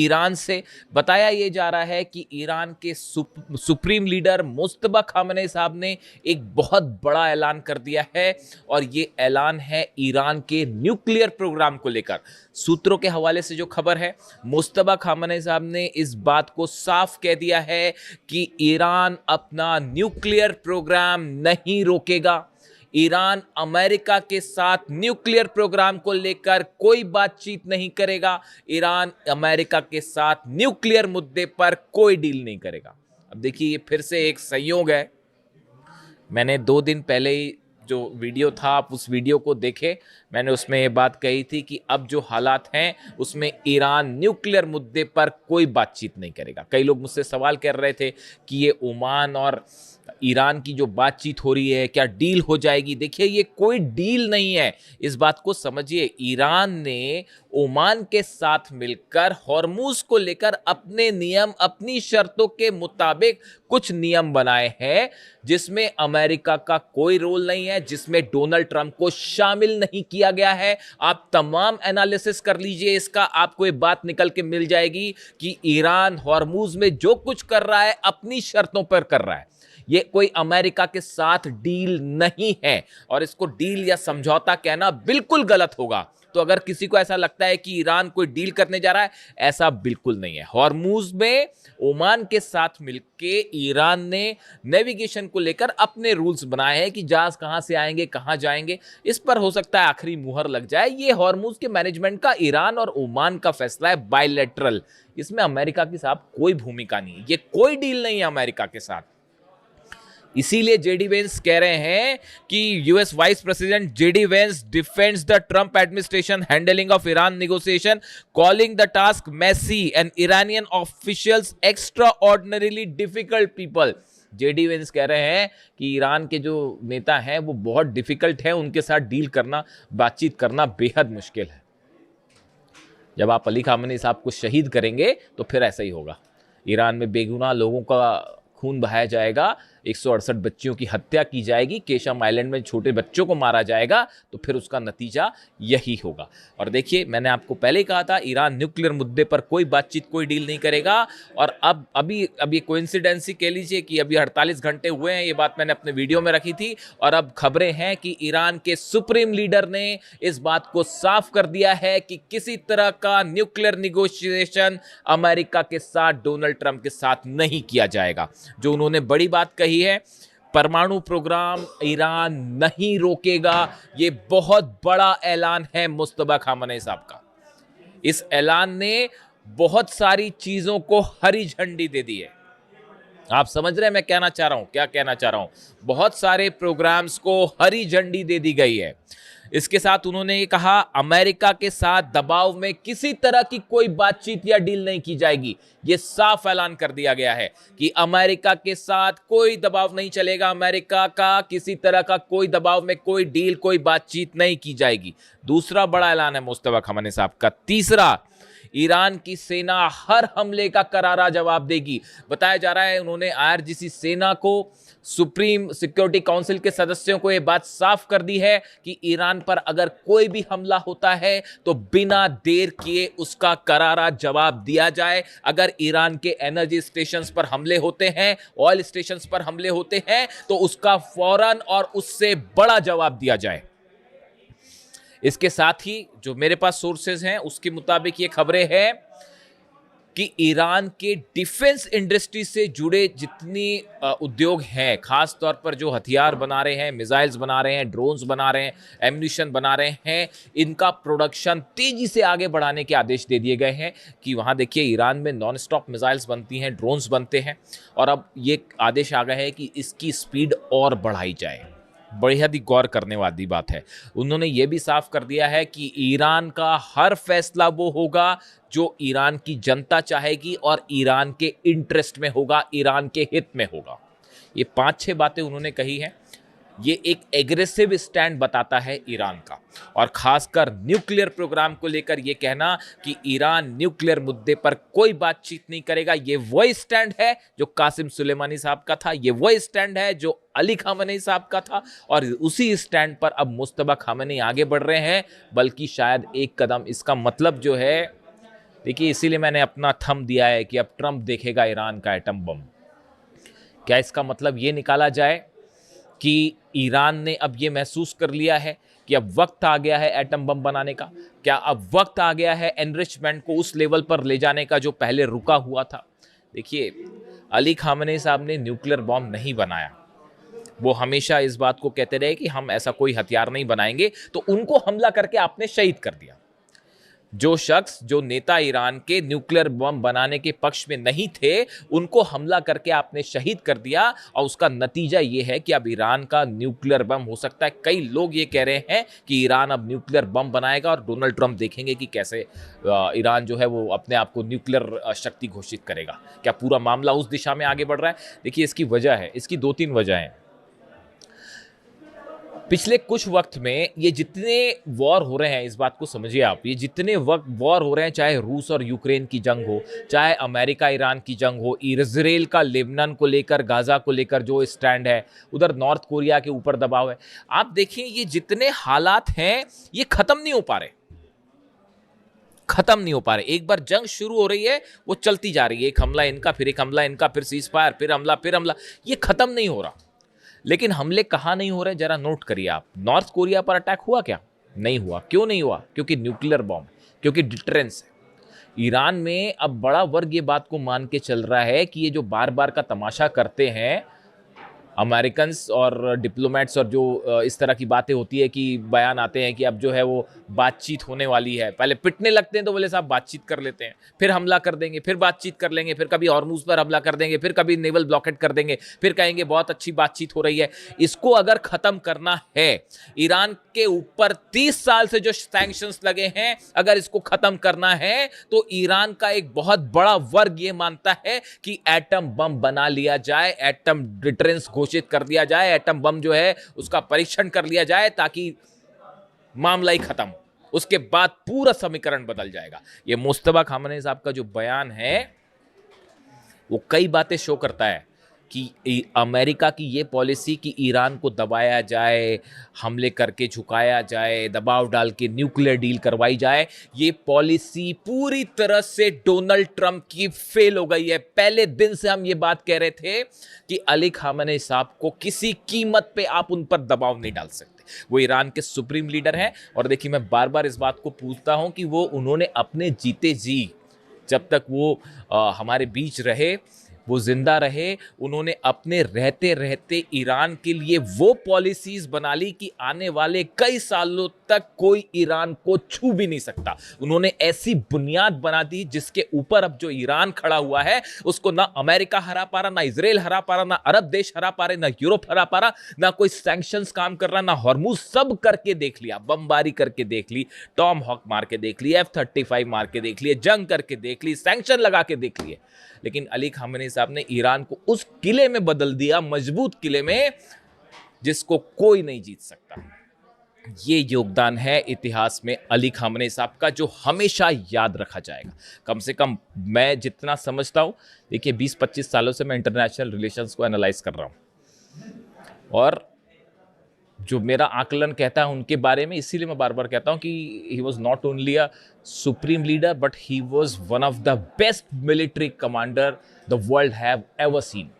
Iran से बताया ये जा रहा है कि ईरान के सुप्रीम लीडर मुस्तफा खामेनी साहब ने एक बहुत बड़ा ऐलान कर दिया है और ये ऐलान है ईरान के न्यूक्लियर प्रोग्राम को लेकर। सूत्रों के हवाले से जो खबर है, मुस्तफा खामेनी साहब ने इस बात को साफ कह दिया है कि ईरान अपना न्यूक्लियर प्रोग्राम नहीं रोकेगा। ईरान अमेरिका के साथ न्यूक्लियर प्रोग्राम को लेकर कोई बातचीत नहीं करेगा। ईरान अमेरिका के साथ न्यूक्लियर मुद्दे पर कोई डील नहीं करेगा। अब देखिए, ये फिर से एक संयोग है। मैंने 2 दिन पहले ही जो वीडियो था, आप उस वीडियो को देखें, मैंने उसमें ये बात कही थी कि अब जो हालात हैं उसमें ईरान न्यूक्लियर मुद्दे पर कोई बातचीत नहीं करेगा। कई लोग मुझसे सवाल कर रहे थे कि ये ओमान और ईरान की जो बातचीत हो रही है क्या डील हो जाएगी। देखिए, ये कोई डील नहीं है, इस बात को समझिए। ईरान ने ओमान के साथ मिलकर हॉर्मूज को लेकर अपने नियम, अपनी शर्तों के मुताबिक कुछ नियम बनाए हैं जिसमें अमेरिका का कोई रोल नहीं है, जिसमें डोनाल्ड ट्रंप को शामिल नहीं किया गया है। आप तमाम एनालिसिस कर लीजिए इसका, आपको ये बात निकल के मिल जाएगी कि ईरान हॉर्मूज में जो कुछ कर रहा है अपनी शर्तों पर कर रहा है। ये कोई अमेरिका के साथ डील नहीं है और इसको डील या समझौता कहना बिल्कुल गलत होगा। तो अगर किसी को ऐसा लगता है कि ईरान कोई डील करने जा रहा है, ऐसा बिल्कुल नहीं है। हॉर्मूज में ओमान के साथ मिलके ईरान ने नेविगेशन को लेकर अपने रूल्स बनाए हैं कि जहाज कहां से आएंगे, कहां जाएंगे, इस पर हो सकता है आखिरी मुहर लग जाए। ये हॉर्मूज के मैनेजमेंट का ईरान और ओमान का फैसला है, बायलैटरल। इसमें अमेरिका की साहब कोई भूमिका नहीं है, ये कोई डील नहीं है अमेरिका के साथ। इसीलिए जेडी वेंस कह रहे हैं कि US vice president JD Vance defends the Trump administration handling of Iran negotiation, calling the task messy and Iranian officials extraordinarily difficult people. JD Vance कह रहे हैं कि ईरान के जो नेता हैं वो बहुत डिफिकल्ट हैं, उनके साथ डील करना, बातचीत करना बेहद मुश्किल है। जब आप अली खामेनी साहब को शहीद करेंगे तो फिर ऐसा ही होगा। ईरान में बेगुनाह लोगों का खून बहाया जाएगा, 168 बच्चियों की हत्या की जाएगी, केशम आइलैंड में छोटे बच्चों को मारा जाएगा, तो फिर उसका नतीजा यही होगा। और देखिए, मैंने आपको पहले ही कहा था ईरान न्यूक्लियर मुद्दे पर कोई बातचीत, कोई डील नहीं करेगा। और अब अभी कोइंसिडेंसी कह लीजिए कि अभी 48 घंटे हुए हैं, ये बात मैंने अपने वीडियो में रखी थी और अब खबरें हैं कि ईरान के सुप्रीम लीडर ने इस बात को साफ कर दिया है कि किसी तरह का न्यूक्लियर निगोशिएशन अमेरिका के साथ, डोनाल्ड ट्रंप के साथ नहीं किया जाएगा। जो उन्होंने बड़ी बात कही है, परमाणु प्रोग्राम ईरान नहीं रोकेगा, ये बहुत बड़ा ऐलान है मुस्तफा खामेनी साहब का। इस ऐलान ने बहुत सारी चीजों को हरी झंडी दे दी है। आप समझ रहे हैं मैं कहना चाह रहा हूं, क्या कहना चाह रहा हूं? बहुत सारे प्रोग्राम्स को हरी झंडी दे दी गई है। इसके साथ उन्होंने ये कहा, अमेरिका के साथ दबाव में किसी तरह की कोई बातचीत या डील नहीं की जाएगी। ये साफ ऐलान कर दिया गया है कि अमेरिका के साथ कोई दबाव नहीं चलेगा, अमेरिका का किसी तरह का कोई दबाव में कोई डील, कोई बातचीत नहीं की जाएगी। दूसरा बड़ा ऐलान है मुस्तफा खामेनी साहब का। तीसरा, ईरान की सेना हर हमले का करारा जवाब देगी। बताया जा रहा है उन्होंने आईआरजीसी सेना को, सुप्रीम सिक्योरिटी काउंसिल के सदस्यों को यह बात साफ कर दी है कि ईरान पर अगर कोई भी हमला होता है तो बिना देर किए उसका करारा जवाब दिया जाए। अगर ईरान के एनर्जी स्टेशंस पर हमले होते हैं, ऑयल स्टेशंस पर हमले होते हैं, तो उसका फौरन और उससे बड़ा जवाब दिया जाए। इसके साथ ही जो मेरे पास सोर्सेज हैं उसके मुताबिक ये खबरें हैं कि ईरान के डिफेंस इंडस्ट्री से जुड़े जितनी उद्योग हैं, खास तौर पर जो हथियार बना रहे हैं, मिसाइल्स बना रहे हैं, ड्रोन्स बना रहे हैं, एम्यूनिशन बना रहे हैं, इनका प्रोडक्शन तेजी से आगे बढ़ाने के आदेश दे दिए गए हैं। कि वहाँ देखिए, ईरान में नॉन स्टॉप मिसाइल्स बनती हैं, ड्रोन्स बनते हैं, और अब ये आदेश आ गए हैं कि इसकी स्पीड और बढ़ाई जाए। बेहद ही गौर करने वाली बात है। उन्होंने ये भी साफ कर दिया है कि ईरान का हर फैसला वो होगा जो ईरान की जनता चाहेगी और ईरान के इंटरेस्ट में होगा, ईरान के हित में होगा। ये 5-6 बातें उन्होंने कही हैं। ये एक एग्रेसिव स्टैंड बताता है ईरान का, और खासकर न्यूक्लियर प्रोग्राम को लेकर ये कहना कि ईरान न्यूक्लियर मुद्दे पर कोई बातचीत नहीं करेगा, ये वही स्टैंड है जो कासिम सुलेमानी साहब का था, ये वही स्टैंड है जो अली खामेनी साहब का था, और उसी स्टैंड पर अब मुस्तफा खामेनी आगे बढ़ रहे हैं। बल्कि शायद एक कदम, इसका मतलब जो है देखिए, इसीलिए मैंने अपना थंब दिया है कि अब ट्रंप देखेगा ईरान का एटम बम। क्या इसका मतलब ये निकाला जाए कि ईरान ने अब ये महसूस कर लिया है कि अब वक्त आ गया है एटम बम बनाने का? क्या अब वक्त आ गया है एनरिचमेंट को उस लेवल पर ले जाने का जो पहले रुका हुआ था? देखिए, अली खामनेई साहब ने न्यूक्लियर बॉम्ब नहीं बनाया। वो हमेशा इस बात को कहते रहे कि हम ऐसा कोई हथियार नहीं बनाएंगे, तो उनको हमला करके आपने शहीद कर दिया। जो शख्स, जो नेता ईरान के न्यूक्लियर बम बनाने के पक्ष में नहीं थे, उनको हमला करके आपने शहीद कर दिया, और उसका नतीजा ये है कि अब ईरान का न्यूक्लियर बम हो सकता है। कई लोग ये कह रहे हैं कि ईरान अब न्यूक्लियर बम बनाएगा और डोनाल्ड ट्रंप देखेंगे कि कैसे ईरान जो है वो अपने आप को न्यूक्लियर शक्ति घोषित करेगा। क्या पूरा मामला उस दिशा में आगे बढ़ रहा है? देखिए, इसकी वजह है, इसकी 2-3 वजह हैं। पिछले कुछ वक्त में ये जितने वॉर हो रहे हैं, इस बात को समझिए आप, ये जितने वक्त वॉर हो रहे हैं, चाहे रूस और यूक्रेन की जंग हो, चाहे अमेरिका ईरान की जंग हो, इजराइल का लेबनान को लेकर, गाजा को लेकर जो स्टैंड है, उधर नॉर्थ कोरिया के ऊपर दबाव है, आप देखिए ये जितने हालात हैं ये खत्म नहीं हो पा रहे, खत्म नहीं हो पा रहे। एक बार जंग शुरू हो रही है, वो चलती जा रही है, एक हमला इनका, फिर एक हमला इनका, फिर सीज फायर, फिर हमला, फिर हमला, ये खत्म नहीं हो रहा। लेकिन हमले कहाँ नहीं हो रहे, जरा नोट करिए आप। नॉर्थ कोरिया पर अटैक हुआ क्या? नहीं हुआ। क्यों नहीं हुआ? क्योंकि न्यूक्लियर बॉम्ब, क्योंकि डिटरेंस है। ईरान में अब बड़ा वर्ग ये बात को मान के चल रहा है कि ये जो बार बार का तमाशा करते हैं अमेरिकन्स और डिप्लोमेट्स, और जो इस तरह की बातें होती है कि बयान आते हैं कि अब जो है वो बातचीत होने वाली है, पहले पिटने लगते हैं तो बोले साहब बातचीत कर लेते हैं, फिर हमला कर देंगे, फिर बातचीत कर लेंगे, फिर कभी हॉर्मुज पर हमला कर देंगे, फिर कभी नेवल ब्लॉकेट कर देंगे, फिर कहेंगे बहुत अच्छी बातचीत हो रही है। इसको अगर खत्म करना है, ईरान के ऊपर 30 साल से जो सैंक्शंस लगे हैं, अगर इसको खत्म करना है तो ईरान का एक बहुत बड़ा वर्ग ये मानता है कि एटम बम बना लिया जाए, एटम डिटरेंस घोषित कर दिया जाए, एटम बम जो है उसका परीक्षण कर लिया जाए, ताकि मामला ही खत्म। उसके बाद पूरा समीकरण बदल जाएगा। ये मुस्तफा खामनेई साहब का जो बयान है वो कई बातें शो करता है कि अमेरिका की ये पॉलिसी कि ईरान को दबाया जाए, हमले करके झुकाया जाए, दबाव डाल के न्यूक्लियर डील करवाई जाए, ये पॉलिसी पूरी तरह से डोनाल्ड ट्रंप की फेल हो गई है। पहले दिन से हम ये बात कह रहे थे कि अली खामनेई साहब को किसी कीमत पे आप उन पर दबाव नहीं डाल सकते। वो ईरान के सुप्रीम लीडर हैं, और देखिए मैं बार बार इस बात को पूछता हूं कि वो उन्होंने अपने जीते जी, जब तक वो हमारे बीच रहे, वो जिंदा रहे, उन्होंने अपने रहते रहते ईरान के लिए वो पॉलिसीज बना ली कि आने वाले कई सालों तक कोई ईरान को छू भी नहीं सकता। उन्होंने ऐसी बुनियाद बना दी जिसके ऊपर अब जो ईरान खड़ा हुआ है उसको ना अमेरिका हरा पा रहा, ना इजराइल हरा पा रहा, ना अरब देश हरा पा रहे, ना यूरोप हरा पा रहा, ना कोई सैंक्शंस काम कर रहा, ना हॉर्मुज। सब करके देख लिया, बमबारी करके देख ली, टॉम हॉक मार के देख ली, F-35 मार के देख लिए, जंग करके देख ली, सैंक्शन लगा के देख लिए, लेकिन अली खामनेई साहब ने ईरान को उस किले में बदल दिया, मजबूत किले में, जिसको कोई नहीं जीत सकता। ये योगदान है इतिहास में अली खामनेई साहब का, जो हमेशा याद रखा जाएगा। कम से कम मैं जितना समझता हूं, देखिए 20-25 सालों से मैं इंटरनेशनल रिलेशंस को एनालाइज कर रहा हूं, और जो मेरा आकलन कहता है उनके बारे में, इसीलिए मैं बार बार कहता हूं कि he was not only a supreme leader, but he was one of the best military commander the world have ever seen.